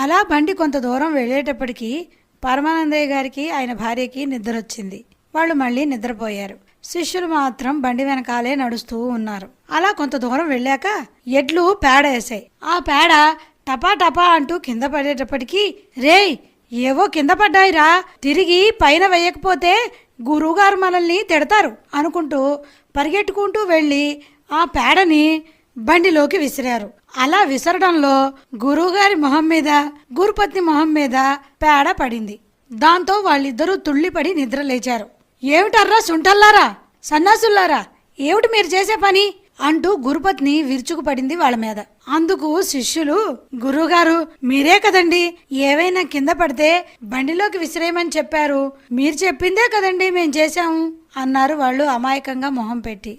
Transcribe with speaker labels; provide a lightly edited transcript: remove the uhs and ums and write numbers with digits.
Speaker 1: అలా బండి కొంత దూరం వెళ్ళేటప్పటికి పరమానందయ్య గారికి ఆయన భార్యకి నిద్రొచ్చింది. వాళ్ళు మళ్ళీ నిద్రపోయారు. శిష్యులు మాత్రం బండి వెనకాలే నడుస్తూ ఉన్నారు. అలా కొంత దూరం వెళ్ళాక ఎడ్లు పేడ వేసాయి. ఆ పేడ టపా టపా అంటూ కింద పడేటప్పటికి, రేయ్ ఏవో కింద పడ్డాయిరా, తిరిగి పైన వేయకపోతే గురువుగారు మనల్ని తిడతారు అనుకుంటూ పరిగెట్టుకుంటూ వెళ్ళి ఆ పేడని బండిలోకి విసిరారు. అలా విసరడంలో గురువుగారి మొహం మీద, గురుపత్ని మొహం మీద పేడ పడింది. దాంతో వాళ్ళిద్దరూ తుళ్ళిపడి నిద్ర లేచారు. ఏమిటర్రా సుంటల్లారా, సన్నాసుల్లారా, ఏమిటి మీరు చేసే పని అంటూ గురుపత్ని విరుచుకుపడింది వాళ్ళ మీద. అందుకు శిష్యులు, గురువుగారు మీరే కదండి ఏవైనా కింద పడితే బండిలోకి విసిరేయమని చెప్పారు, మీరు చెప్పిందే కదండి మేం చేశాము అన్నారు వాళ్ళు అమాయకంగా మొహం పెట్టి.